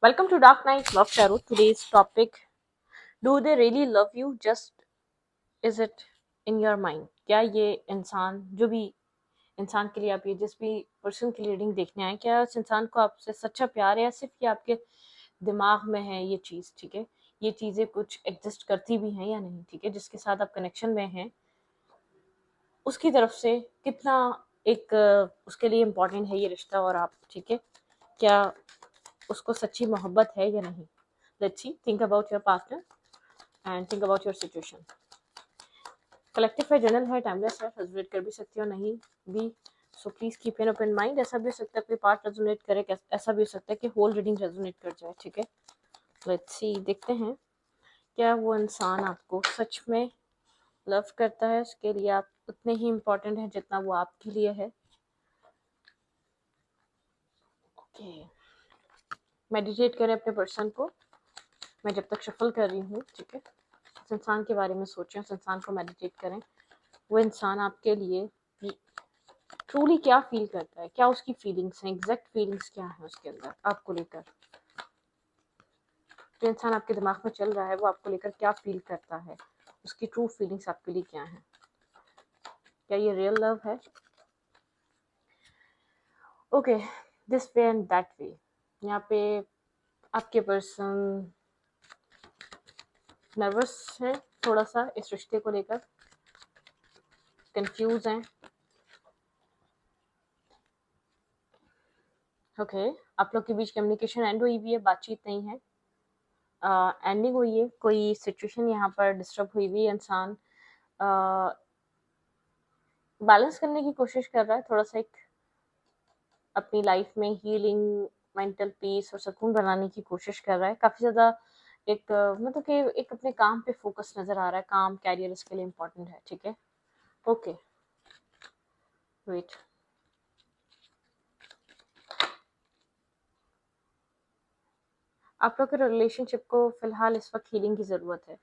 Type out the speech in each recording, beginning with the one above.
Welcome to Dark Night Love Tarot. Today's topic: Do they really love you? Just is it in your mind? क्या ये इंसान जो भी इंसान के लिए आप ये जिस भी पर्सन की रीडिंग देखने आए, क्या उस इंसान को आपसे सच्चा प्यार है या सिर्फ ये आपके दिमाग में है ये चीज़? ठीक है, ये चीज़ें कुछ एग्जिस्ट करती भी हैं या नहीं? ठीक है, जिसके साथ आप कनेक्शन में हैं उसकी तरफ से कितना एक उसके लिए इम्पोर्टेंट है ये रिश्ता और आप? ठीक है, क्या उसको सच्ची मोहब्बत है या नहीं? Let's see. Think about your partner and think about your situation. Collective है, जनरल है, टाइमलेस है, रेजोनेट कर भी सकती हो, नहीं भी, so please keep an open mind. ऐसा भी हो सकता है कोई पार्ट रेजोनेट करे, ऐसा भी हो सकता है कि होल रीडिंग रेजोनेट कर जाए। ठीक है, लेट्स सी, देखते हैं क्या वो इंसान आपको सच में लव करता है, उसके लिए आप उतने ही इम्पोर्टेंट हैं जितना वो आपके लिए है। ओके, मेडिटेट करें अपने पर्सन को। मैं जब तक शफल कर रही हूँ, ठीक है, उस इंसान के बारे में सोचें, उस इंसान को मेडिटेट करें। वो इंसान आपके लिए ट्रूली क्या फील करता है, क्या उसकी फीलिंग्स हैं, एग्जैक्ट फीलिंग्स क्या है उसके अंदर आपको लेकर। जो इंसान आपके दिमाग में चल रहा है वो आपको लेकर क्या फील करता है, उसकी ट्रू फीलिंग्स आपके लिए क्या है, क्या ये रियल लव है? Okay, this way and that way. यहाँ पे आपके पर्सन नर्वस है थोड़ा सा इस रिश्ते को लेकर, कंफ्यूज हैं। ओके, आप लोग के बीच कम्युनिकेशन एंड हुई हुई है, बातचीत नहीं है, एंडिंग हुई है, कोई सिचुएशन यहाँ पर डिस्टर्ब हुई हुई है। इंसान बैलेंस करने की कोशिश कर रहा है, थोड़ा सा एक अपनी लाइफ में हीलिंग, मेंटल पीस और सुकून बनाने की कोशिश कर रहा है। काफ़ी ज़्यादा एक मतलब कि एक अपने काम पे फोकस नज़र आ रहा है, काम कैरियर इसके लिए इम्पोर्टेंट है। ठीक है, ओके, वेट, आप लोग के रिलेशनशिप को फिलहाल इस वक्त हीलिंग की ज़रूरत है।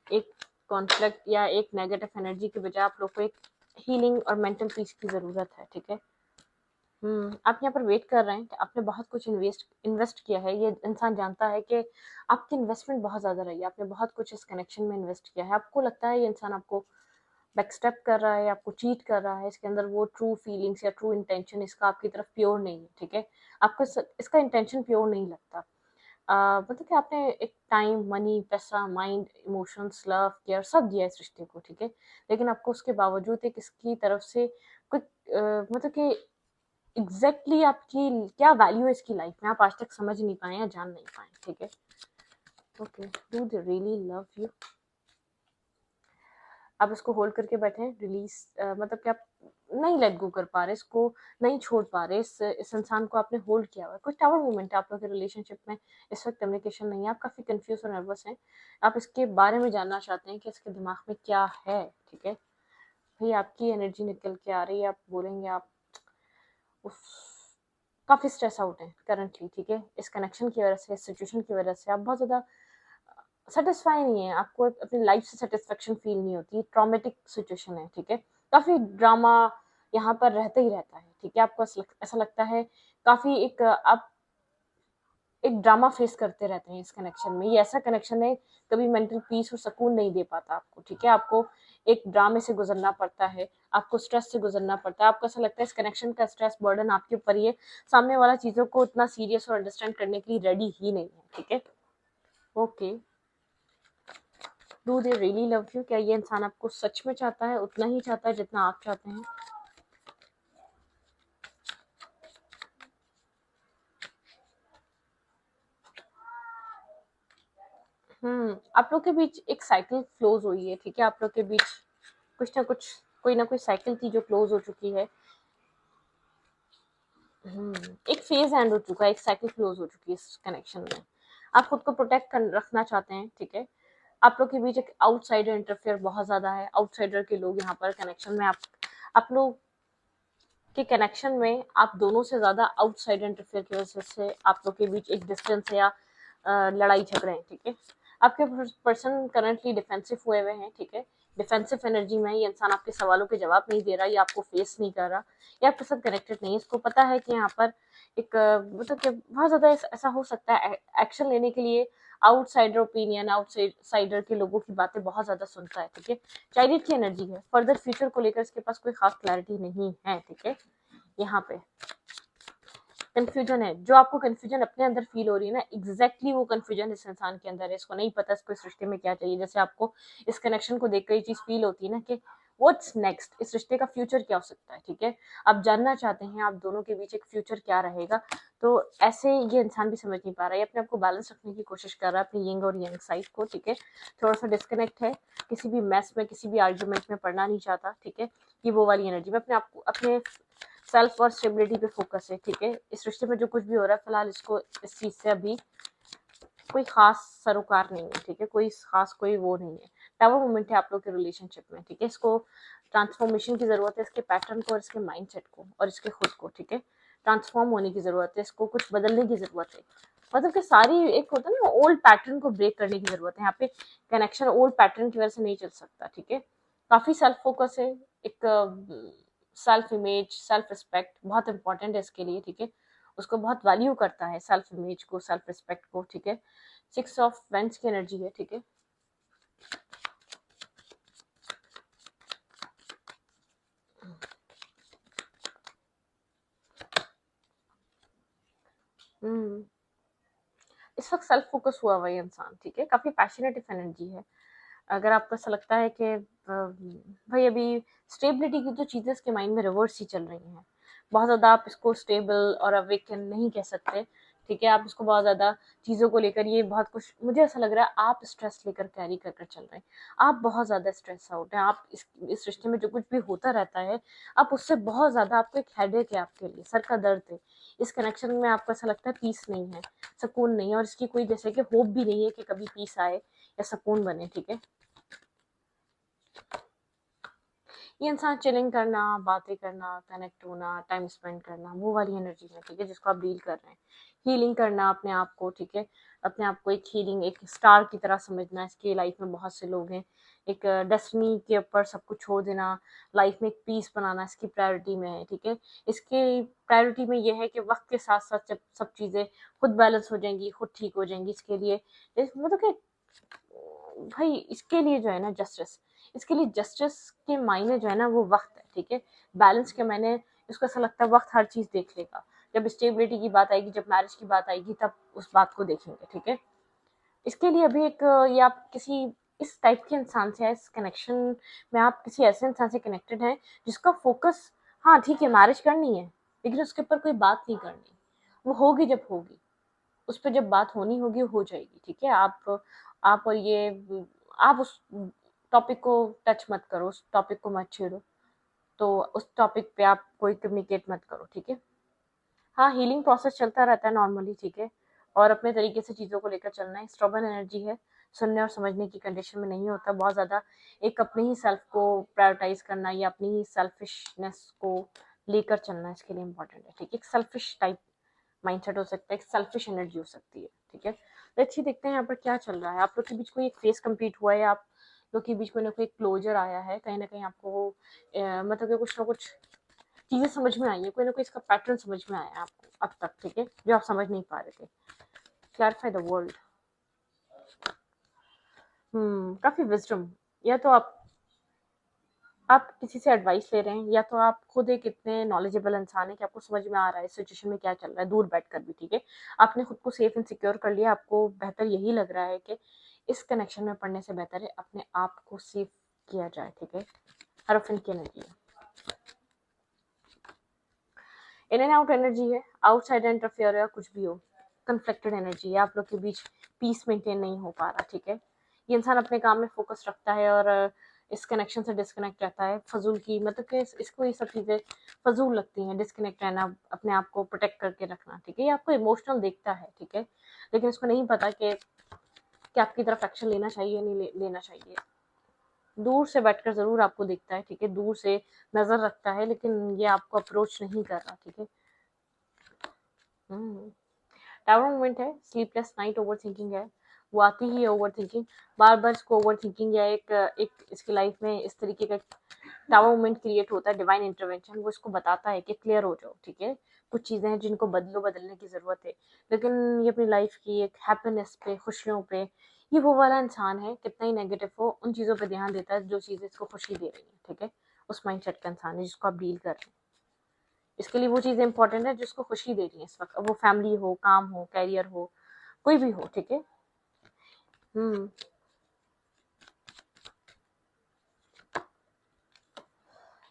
एक कॉन्फ्लिक्ट या एक नेगेटिव एनर्जी के बजाय आप लोग को एक हीलिंग और मेंटल पीस की ज़रूरत है। ठीक है, आप यहाँ पर वेट कर रहे हैं कि आपने बहुत कुछ इन्वेस्ट किया है। ये इंसान जानता है कि आपकी इन्वेस्टमेंट बहुत ज़्यादा रही है, आपने बहुत कुछ इस कनेक्शन में इन्वेस्ट किया है। आपको लगता है ये इंसान आपको बैकस्टेप कर रहा है, आपको चीट कर रहा है, इसके अंदर वो ट्रू फीलिंग्स या ट्रू इंटेंशन इसका आपकी तरफ प्योर नहीं है। ठीक है, आपको इसका इंटेंशन प्योर नहीं लगता। मतलब कि आपने एक टाइम, मनी, पैसा, माइंड, इमोशंस, लव, केयर सब दिया इस रिश्ते को। ठीक है, लेकिन आपको उसके बावजूद एक इसकी तरफ से कोई मतलब कि एग्जैक्टली आपकी क्या वैल्यू है इसकी लाइफ में, आप आज तक समझ नहीं पाए या जान नहीं पाए। ठीक है, okay, do they really love you? आप इसको होल्ड करके बैठे हैं, रिलीज मतलब कि आप नहीं लेट गो कर पा रहे, इसको नहीं छोड़ पा रहे, इस इंसान को आपने होल्ड किया हुआ है। कुछ टावर मोमेंट है आप लोग के रिलेशनशिप में, इस वक्त कम्युनिकेशन नहीं है, आप काफ़ी कंफ्यूज और नर्वस हैं। आप इसके बारे में जानना चाहते हैं कि इसके दिमाग में क्या है। ठीक है, भाई आपकी एनर्जी निकल के आ रही है, आप बोलेंगे आप उफ, काफ़ी स्ट्रेस आउट है करंटली। ठीक है, इस कनेक्शन की वजह से, इस सिचुएशन की वजह से आप बहुत ज़्यादा सेटिस्फाई नहीं है, आपको अपनी लाइफ से सेटिस्फेक्शन फील नहीं होती, ट्रॉमेटिक सिचुएशन है। ठीक है, काफ़ी ड्रामा यहाँ पर रहता ही रहता है। ठीक है, आपको ऐसा लगता है काफ़ी एक आप एक ड्रामा फेस करते रहते हैं इस कनेक्शन में। ये ऐसा कनेक्शन है कभी मेंटल पीस और सुकून नहीं दे पाता आपको। ठीक है, आपको एक ड्रामे से गुजरना पड़ता है, आपको स्ट्रेस से गुजरना पड़ता है, आपको ऐसा लगता है इस कनेक्शन का स्ट्रेस बर्डन आपके ऊपर ही है, सामने वाला चीज़ों को उतना सीरियस और अंडरस्टैंड करने के लिए रेडी ही नहीं है। ठीक है, okay, do they really love you? क्या ये इंसान आपको सच में चाहता है, उतना ही चाहता है जितना आप चाहते हैं? आप लोग के बीच एक साइकिल क्लोज हुई है। ठीक है, आप लोग के बीच कुछ ना कुछ, कोई ना कोई साइकिल थी जो क्लोज हो चुकी है। एक फेज एंड हो चुका है, एक साइकिल क्लोज हो चुकी है इस कनेक्शन में। आप खुद को प्रोटेक्ट कर रखना चाहते हैं। ठीक है, आप लोग के बीच एक आउटसाइडर इंटरफेयर बहुत ज्यादा है, आउटसाइडर के लोग यहाँ पर कनेक्शन में, आप लोग के कनेक्शन में आप दोनों से ज्यादा आउटसाइडर इंटरफेयर की वजह से आप लोग के बीच एक डिस्टेंस है या लड़ाई झगड़े हैं। ठीक है, आपके पर्सन करंटली डिफेंसिव हुए हुए हैं। ठीक है, डिफेंसिव एनर्जी में है, ये इंसान आपके सवालों के जवाब नहीं दे रहा, ये आपको फेस नहीं कर रहा, ये आपके साथ कनेक्टेड नहीं है। इसको पता है कि यहाँ पर एक मतलब कि बहुत ज़्यादा ऐसा हो सकता है एक्शन लेने के लिए आउटसाइडर ओपिनियन, आउटसाइडर के लोगों की बातें बहुत ज़्यादा सुनता है, ठीक है। चाइल्ड की एनर्जी है, फर्दर फ्यूचर को लेकर इसके पास कोई खास क्लैरिटी नहीं है, ठीक है। यहाँ पे कंफ्यूजन है, जो आपको कंफ्यूजन अपने अंदर फील हो रही है ना, एग्जैक्टली वो कंफ्यूजन इस इंसान के अंदर है। इसको नहीं पता इसको इस रिश्ते में क्या चाहिए। जैसे आपको इस कनेक्शन को देखकर ये चीज फील होती है ना कि व्हाट्स नेक्स्ट, इस रिश्ते का फ्यूचर क्या हो सकता है, ठीक है। आप जानना चाहते हैं आप दोनों के बीच एक फ्यूचर क्या रहेगा। तो ऐसे ये इंसान भी समझ नहीं पा रहा है, ये अपने आप को बैलेंस रखने की कोशिश कर रहा है, अपनी यंग और यंग साइड को, ठीक है। थोड़ा सा डिस्कनेक्ट है, किसी भी मैस में, किसी भी आर्ग्यूमेंट में पढ़ना नहीं चाहता, ठीक है। ये वो वाली एनर्जी में अपने आप को, अपने सेल्फ और स्टेबिलिटी पे फोकस है, ठीक है। इस रिश्ते में जो कुछ भी हो रहा है फिलहाल इसको इस चीज से अभी कोई खास सरोकार नहीं है, ठीक है। कोई खास कोई वो नहीं है। टावर मोमेंट है आप लोग के रिलेशनशिप में, ठीक है। इसको ट्रांसफॉर्मेशन की जरूरत है, इसके पैटर्न को और इसके माइंडसेट को और इसके खुद को, ठीक है। ट्रांसफॉर्म होने की जरूरत है, इसको कुछ बदलने की जरूरत है। मतलब कि सारी एक होता है ना ओल्ड पैटर्न को ब्रेक करने की जरूरत है। यहाँ पे कनेक्शन ओल्ड पैटर्न की वजह से नहीं चल सकता, ठीक है। काफी सेल्फ फोकस है, एक सेल्फ इमेज, सेल्फ रिस्पेक्ट बहुत इंपॉर्टेंट है इसके लिए, ठीक है। उसको बहुत वैल्यू करता है सेल्फ इमेज को, सेल्फ रिस्पेक्ट को, ठीक है। 6 ऑफ वेंस की एनर्जी है, ठीक है। इस वक्त सेल्फ फोकस हुआ हुआ है इंसान, ठीक है। काफी पैशनेट एनर्जी है। अगर आपको ऐसा लगता है कि भाई अभी स्टेबिलिटी की तो चीजें इसके माइंड में रिवर्स ही चल रही हैं, बहुत ज्यादा आप इसको स्टेबल और अवेकन नहीं कह सकते, ठीक है। आप इसको बहुत ज्यादा चीजों को लेकर, ये बहुत कुछ मुझे ऐसा लग रहा है आप स्ट्रेस लेकर कैरी कर कर चल रहे हैं। आप बहुत ज्यादा स्ट्रेस आउट हैं, आप इस रिश्ते में जो कुछ भी होता रहता है आप उससे बहुत ज्यादा, आपको एक हेडेक है, आपके लिए सर का दर्द है। इस कनेक्शन में आपको ऐसा लगता है पीस नहीं है, सुकून नहीं है, और इसकी कोई जैसे कि होप भी नहीं है कि कभी पीस आए या सुकून बने, ठीक है। ये इंसान चिलिंग करना, बातें करना, कनेक्ट होना, टाइम स्पेंड करना, वो वाली एनर्जी है, ठीक है, जिसको आप डील कर रहे हैं। हीलिंग करना अपने आप को, ठीक है। अपने आप को एक हीलिंग, एक स्टार की तरह समझना। इसके लाइफ में बहुत से लोग हैं, एक डेस्टिनी के ऊपर सब कुछ छोड़ देना, लाइफ में एक पीस बनाना इसकी प्रायोरिटी में है, ठीक है। इसके प्रायोरिटी में ये है कि वक्त के साथ साथ जब सब चीज़ें खुद बैलेंस हो जाएंगी, खुद ठीक हो जाएंगी, इसके लिए मतलब कि भाई इसके लिए जो है ना जस्टिस, इसके लिए जस्टिस के मायने जो है ना वो वक्त है, ठीक है। बैलेंस के मायने, इसको ऐसा लगता है वक्त हर चीज देख लेगा। जब स्टेबिलिटी की बात आएगी, जब मैरिज की बात आएगी, तब उस बात को देखेंगे, ठीक है। इसके लिए अभी एक ये आप किसी इस टाइप के इंसान से, इस कनेक्शन में आप किसी ऐसे इंसान से कनेक्टेड हैं जिसका फोकस, हाँ ठीक है मैरिज करनी है लेकिन उसके ऊपर कोई बात नहीं करनी, वो होगी जब होगी, उस पर जब बात होनी होगी वो हो जाएगी, ठीक है। आप और ये आप उस टॉपिक को टच मत करो, उस टॉपिक को मत छेड़ो, तो उस टॉपिक पे आप कोई कम्युनिकेट मत करो, ठीक है। हाँ हीलिंग प्रोसेस चलता रहता है नॉर्मली, ठीक है। और अपने तरीके से चीज़ों को लेकर चलना है। स्ट्रॉबन एनर्जी है, सुनने और समझने की कंडीशन में नहीं होता बहुत ज़्यादा, एक अपने ही सेल्फ को प्रायोरिटाइज करना या अपनी ही सेल्फिशनेस को लेकर चलना इसके लिए इम्पोर्टेंट है, ठीक है। एक सेल्फिश टाइप माइंडसेट हो सकता है, एक सेल्फिश एनर्जी हो सकती है, ठीक है। तो अच्छी देखते हैं यहाँ पर क्या चल रहा है। आप लोग के बीच कोई एक फेस कंप्लीट हुआ है, आप लोग के बीच कोई ना कोई क्लोजर आया है, कहीं ना कहीं आपको मतलब कि कुछ ना कुछ चीजें समझ में आई है, कोई ना कोई इसका पैटर्न समझ में आया है आपको अब तक, ठीक है, जो आप समझ नहीं पा रहे थे। Clarify the world. काफी विजडम, या तो आप किसी से एडवाइस ले रहे हैं, या तो आप खुद एक इतने नॉलेजेबल इंसान है कि आपको समझ में आ रहा है सिचुएशन में क्या चल रहा है दूर बैठकर भी, ठीक है। आपने खुद को सेफ एंड सिक्योर कर लिया, आपको बेहतर यही लग रहा है कि इस कनेक्शन में पढ़ने से बेहतर है अपने आप को सेफ किया जाए, ठीक है। हरफिन की एनर्जी है, इन एंड आउट एनर्जी है, आउटसाइड इंटरफेयर या कुछ भी हो, कन्फ्लिक्टेड एनर्जी है, आप लोग के बीच पीस मेंटेन नहीं हो पा रहा, ठीक है। ये इंसान अपने काम में फोकस रखता है और इस कनेक्शन से डिस्कनेक्ट रहता है। फजूल की मतलब कि इसको ये सब चीज़ें फजूल लगती हैं, डिस्कनेक्ट रहना, अपने आप को प्रोटेक्ट करके रखना, ठीक है। ये आपको इमोशनल देखता है, ठीक है, लेकिन इसको नहीं पता कि आपकी तरफ एक्शन लेना चाहिए नहीं लेना चाहिए। दूर से बैठकर जरूर आपको दिखता है, ठीक है, दूर से नजर रखता है, लेकिन ये आपको अप्रोच नहीं कर रहा, ठीक है। टावर मूवमेंट है, स्लीपलेस नाइट, ओवर थिंकिंग है, वो आती ही है ओवर थिंकिंग, बार बार इसको ओवर थिंकिंग या एक इसकी लाइफ में इस तरीके का टावर मोमेंट क्रिएट होता है, डिवाइन इंटरवेंशन, वो इसको बताता है कि क्लियर हो जाओ, ठीक है, कुछ चीज़ें हैं जिनको बदलने की ज़रूरत है। लेकिन ये अपनी लाइफ की एक हैप्पीनेस पे, खुशियों पे, ये वो वाला इंसान है, कितना ही नेगेटिव हो उन चीज़ों पे ध्यान देता है जो चीज़ें इसको खुशी दे रही हैं, ठीक है, उस माइंडसेट का इंसान है जिसको आप डील कर रहे हैं। इसके लिए वो चीज़ें इंपॉर्टेंट है जिसको खुशी दे रही है इस वक्त, वो फैमिली हो, काम हो, कैरियर हो, कोई भी हो, ठीक है।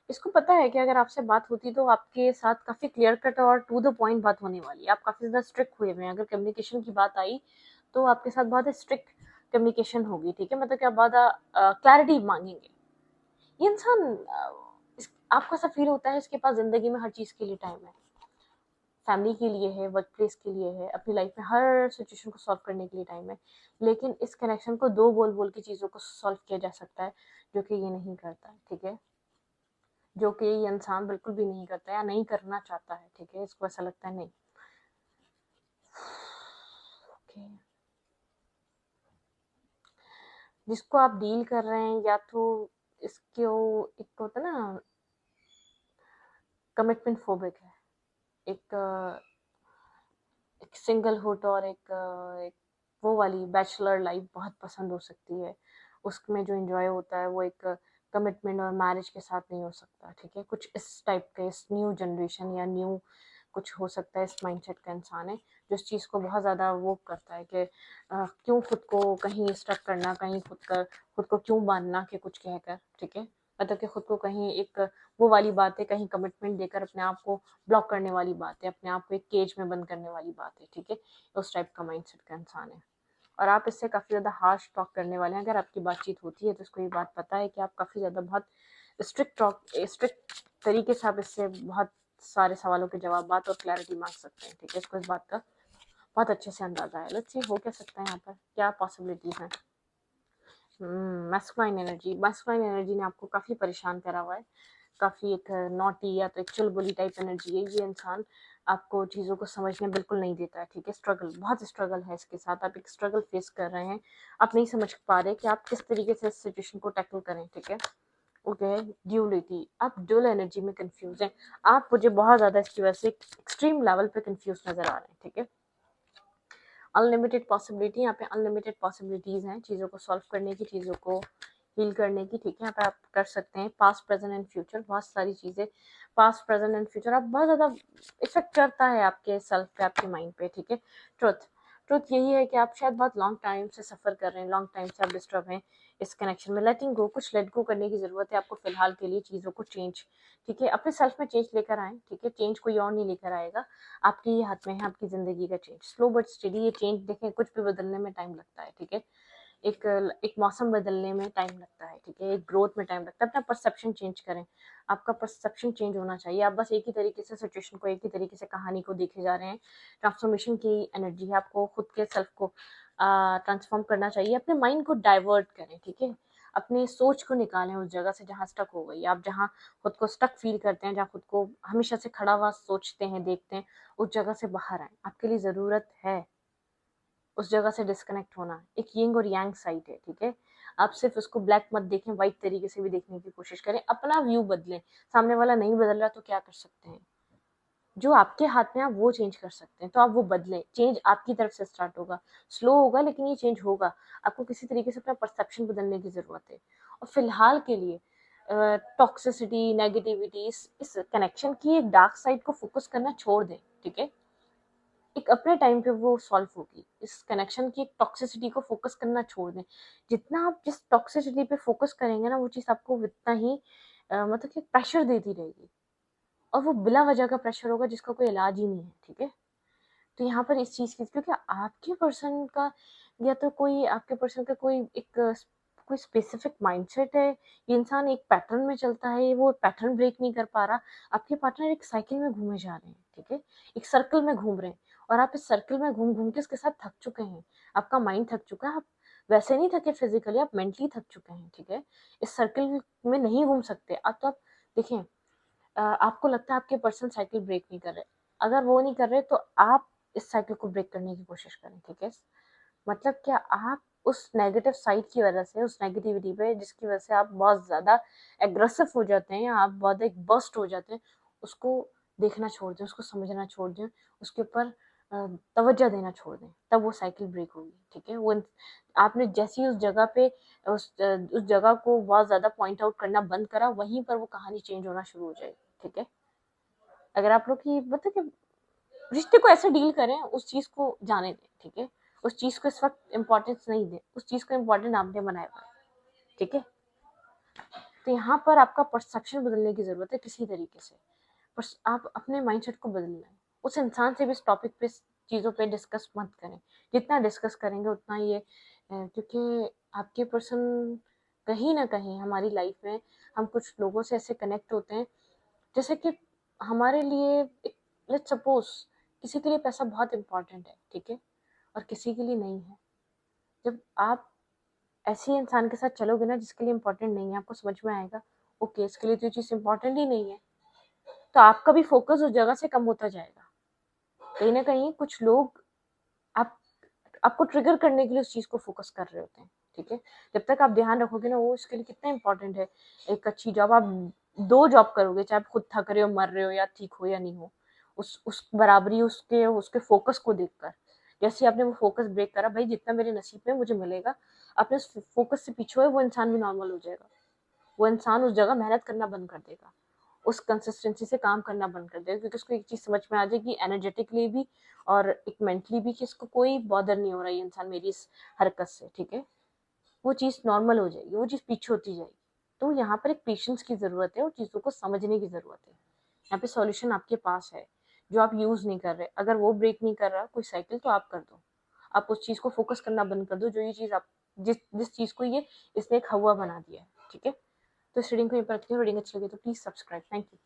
इसको पता है कि अगर आपसे बात होती तो आपके साथ काफ़ी क्लियर कट और टू द पॉइंट बात होने वाली है। आप काफ़ी ज़्यादा स्ट्रिक्ट हुए हुए हैं, अगर कम्युनिकेशन की बात आई तो आपके साथ बहुत स्ट्रिक्ट कम्युनिकेशन होगी, ठीक है, मतलब कि आप बहुत क्लैरिटी मांगेंगे। ये इंसान आपको ऐसा फील होता है इसके पास ज़िंदगी में हर चीज़ के लिए टाइम है, फैमिली के लिए है, वर्क प्लेस के लिए है, अपनी लाइफ में हर सिचुएशन को सॉल्व करने के लिए टाइम है, लेकिन इस कनेक्शन को दो बोल बोल के चीज़ों को सॉल्व किया जा सकता है, जो कि ये नहीं करता है, ठीक है, जो कि ये इंसान बिल्कुल भी नहीं करता है या नहीं करना चाहता है, ठीक है, इसको ऐसा लगता है नहीं। ओके, जिसको आप डील कर रहे हैं या तो इसको एक होता है ना, कमिटमेंट फोबिक है, एक एक सिंगलहुड और एक वो वाली बैचलर लाइफ बहुत पसंद हो सकती है, उसमें जो एंजॉय होता है वो एक कमिटमेंट और मैरिज के साथ नहीं हो सकता, ठीक है, कुछ इस टाइप के, इस न्यू जनरेशन या न्यू कुछ हो सकता है, इस माइंडसेट का इंसान है जो इस चीज़ को बहुत ज़्यादा वो करता है कि क्यों खुद को कहीं स्टक करना, कहीं खुद को क्यों बांधना कि कुछ कहकर, ठीक है, मतलब कि खुद को कहीं एक वो वाली बात है, कहीं कमिटमेंट देकर अपने आप को ब्लॉक करने वाली बात है, अपने आप को एक केज में बंद करने वाली बात है, ठीक है, उस टाइप का माइंडसेट का इंसान है। और आप इससे काफ़ी ज़्यादा हार्श टॉक करने वाले हैं, अगर आपकी बातचीत होती है तो इसको ये बात पता है कि आप काफ़ी ज़्यादा बहुत स्ट्रिक्ट तरीके से आप इससे बहुत सारे सवालों के जवाब बात और क्लैरिटी मांग सकते हैं, ठीक है, इसको इस बात का बहुत अच्छे से अंदाजा है। लेट्स सी हो क्या सकता है यहाँ पर, क्या पॉसिबिलिटीज हैं। मैस्कुलाइन एनर्जी ने आपको काफ़ी परेशान करा हुआ है, काफ़ी एक नॉटी या तो एक चुलबुली टाइप एनर्जी है ये इंसान, आपको चीज़ों को समझने बिल्कुल नहीं देता है, ठीक है, बहुत स्ट्रगल है इसके साथ, आप एक स्ट्रगल फेस कर रहे हैं, आप नहीं समझ पा रहे कि आप किस तरीके से इस सिचुएशन को टैकल करें, ठीक है, ओके, ड्यूलिटी, आप ड्यूल एनर्जी में कंफ्यूज हैं, आप मुझे बहुत ज़्यादा इसकी वजह से एक्सट्रीम लेवल पे कंफ्यूज नज़र आ रहे हैं, ठीक है, अनलिमिटेड पॉसिबिलिटी, यहाँ पे अनलिमिटेड पॉसिबिलिटीज़ हैं चीज़ों को सॉल्व करने की, चीज़ों को हील करने की, ठीक है, यहाँ पे आप कर सकते हैं पास्ट प्रेजेंट एंड फ्यूचर, बहुत सारी चीज़ें पास्ट प्रेजेंट एंड फ्यूचर आप बहुत ज़्यादा इफेक्ट करता है आपके सेल्फ पे, आपके माइंड पे, ठीक है। ट्रुथ यही है कि आप शायद बहुत लॉन्ग टाइम से सफ़र कर रहे हैं, लॉन्ग टाइम से आप डिस्टर्ब हैं इस कनेक्शन में, कुछ लेट गो करने की ज़रूरत है आपको फ़िलहाल के लिए, चीज़ों को चेंज, ठीक है, अपने सेल्फ में चेंज लेकर आएँ, ठीक है, चेंज कोई और नहीं लेकर आएगा, आपके ही हाथ में है आपकी ज़िंदगी का चेंज, स्लो बट स्टेडी, ये चेंज देखें कुछ भी बदलने में टाइम लगता है, ठीक है, एक एक मौसम बदलने में टाइम लगता है, ठीक है, एक ग्रोथ में टाइम लगता है, अपना परसेप्शन चेंज करें, आपका परसेप्शन चेंज होना चाहिए, आप बस एक ही तरीके से सिचुएशन को, एक ही तरीके से कहानी को देखे जा रहे हैं, ट्रांसफॉर्मेशन की एनर्जी है, आपको खुद के सेल्फ को ट्रांसफॉर्म करना चाहिए, अपने माइंड को डाइवर्ट करें, ठीक है, अपनी सोच को निकालें उस जगह से जहाँ स्टक हो गई, आप जहाँ खुद को स्टक फील करते हैं, जहाँ खुद को हमेशा से खड़ा हुआ सोचते हैं, देखते हैं, उस जगह से बाहर आए, आपके लिए ज़रूरत है उस जगह से डिस्कनेक्ट होना, एक यिंग और यांग साइड है, ठीक है, आप सिर्फ उसको ब्लैक मत देखें, वाइट तरीके से भी देखने की कोशिश करें, अपना व्यू बदलें, सामने वाला नहीं बदल रहा तो क्या कर सकते हैं, जो आपके हाथ में आप वो चेंज कर सकते हैं, तो आप वो बदलें, चेंज आपकी तरफ से स्टार्ट होगा, स्लो होगा लेकिन ये चेंज होगा, आपको किसी तरीके से अपना परसेप्शन बदलने की ज़रूरत है, और फिलहाल के लिए टॉक्सिसिटी, नेगेटिविटी, इस कनेक्शन की एक डार्क साइड को फोकस करना छोड़ दें, ठीक है, एक अपने टाइम पे वो सॉल्व होगी, इस कनेक्शन की एक टॉक्सिसिटी को फोकस करना छोड़ दें, जितना आप जिस टॉक्सिसिटी पे फोकस करेंगे ना वो चीज़ आपको उतना ही मतलब कि प्रेशर देती रहेगी, और वो बिला वजह का प्रेशर होगा जिसका कोई इलाज ही नहीं है, ठीक है, तो यहाँ पर इस चीज़ की, क्योंकि आपके पर्सन का या तो कोई आपके पर्सन का कोई स्पेसिफिक माइंडसेट है, ये इंसान एक पैटर्न में चलता है, वो पैटर्न ब्रेक नहीं कर पा रहा, आपके पार्टनर एक साइकिल में घूमे जा रहे हैं, ठीक है, एक सर्कल में घूम रहे हैं, और आप इस सर्कल में घूम घूम के इसके साथ थक चुके हैं, आपका माइंड थक चुका है, आप वैसे नहीं थके फिजिकली, आप मेंटली थक चुके हैं, ठीक है, इस सर्कल में नहीं घूम सकते आप, तो आप देखें, आपको लगता है आपके पर्सन साइकिल ब्रेक नहीं कर रहे, अगर वो नहीं कर रहे तो आप इस साइकिल को ब्रेक करने की कोशिश करें, ठीक है, मतलब क्या आप उस नेगेटिव साइड की वजह से, उस नेगेटिविटी पे जिसकी वजह से आप बहुत ज़्यादा एग्रेसिव हो जाते हैं, आप बहुत एक बर्स्ट हो जाते हैं, उसको देखना छोड़ दें, उसको समझना छोड़ दें, उसके ऊपर तवज्जो देना छोड़ दें, तब वो साइकिल ब्रेक होगी, ठीक है? वो आपने जैसे ही उस जगह पे उस जगह को बहुत ज़्यादा पॉइंट आउट करना बंद करा, वहीं पर वो कहानी चेंज होना शुरू हो जाएगी, ठीक है? अगर आप लोग की मतलब कि रिश्ते को ऐसे डील करें, उस चीज़ को जाने दें, ठीक है? उस चीज़ को इस वक़्त इम्पोर्टेंस नहीं दें, उस चीज़ को इम्पोर्टेंट आपने बनाया हुआ है, ठीक है? तो यहाँ पर आपका परसेप्शन बदलने की ज़रूरत है किसी तरीके से। बस आप अपने माइंडसेट को बदलना है। उस इंसान से भी इस टॉपिक पे, इस चीज़ों पे डिस्कस मत करें। जितना डिस्कस करेंगे उतना ये क्योंकि आपके पर्सन कहीं न कहीं हमारी लाइफ़ में हम कुछ लोगों से ऐसे कनेक्ट होते हैं, जैसे कि हमारे लिए एक लेट्स सपोज़ किसी के लिए पैसा बहुत इम्पोर्टेंट है, ठीक है? और किसी के लिए नहीं है। जब आप ऐसे इंसान के साथ चलोगे ना जिसके लिए इम्पोर्टेंट नहीं है, आपको समझ में आएगा, ओके इसके लिए तो ये चीज़ इम्पोर्टेंट ही नहीं है। तो आपका भी फ़ोकस उस जगह से कम होता जाएगा। कहीं न कहीं कुछ लोग आप आपको ट्रिगर करने के लिए उस चीज़ को फ़ोकस कर रहे होते हैं, ठीक है? जब तक आप ध्यान रखोगे ना वो इसके लिए कितना इम्पोर्टेंट है, एक अच्छी जॉब आप 2 जॉब करोगे, चाहे आप खुद थक रहे हो, मर रहे हो या ठीक हो या नहीं हो, उस बराबरी उसके उसके फ़ोकस को देखकर। जैसे ही आपने वो फ़ोकस ब्रेक करा, भई जितना मेरे नसीब में मुझे मिलेगा, अपने उस फ़ोकस से पीछे हुए वो इंसान भी नॉर्मल हो जाएगा। वो इंसान उस जगह मेहनत करना बंद कर देगा, उस कंसिस्टेंसी से काम करना बंद कर देगा क्योंकि उसको एक चीज़ समझ में आ जाएगी एनर्जेटिकली भी और एक मेंटली भी कि इसको कोई बॉदर नहीं हो रहा है ये इंसान मेरी इस हरकत से, ठीक है? वो चीज़ नॉर्मल हो जाएगी, वो चीज़ पीछे होती जाएगी। तो यहाँ पर एक पेशेंस की ज़रूरत है और चीज़ों को समझने की ज़रूरत है। यहाँ पे सॉल्यूशन आपके पास है, जो आप यूज़ नहीं कर रहे। अगर वो ब्रेक नहीं कर रहा कोई साइकिल तो आप कर दो। आप उस चीज़ को फ़ोकस करना बंद कर दो जो ये चीज़ आप जिस चीज़ को ये इसने एक हौवा बना दिया है, ठीक है? तो इस रीडिंग को यहीं पर रखती हूँ। रीडिंग अच्छी लगी तो प्लीज़ सब्सक्राइब। Thank you.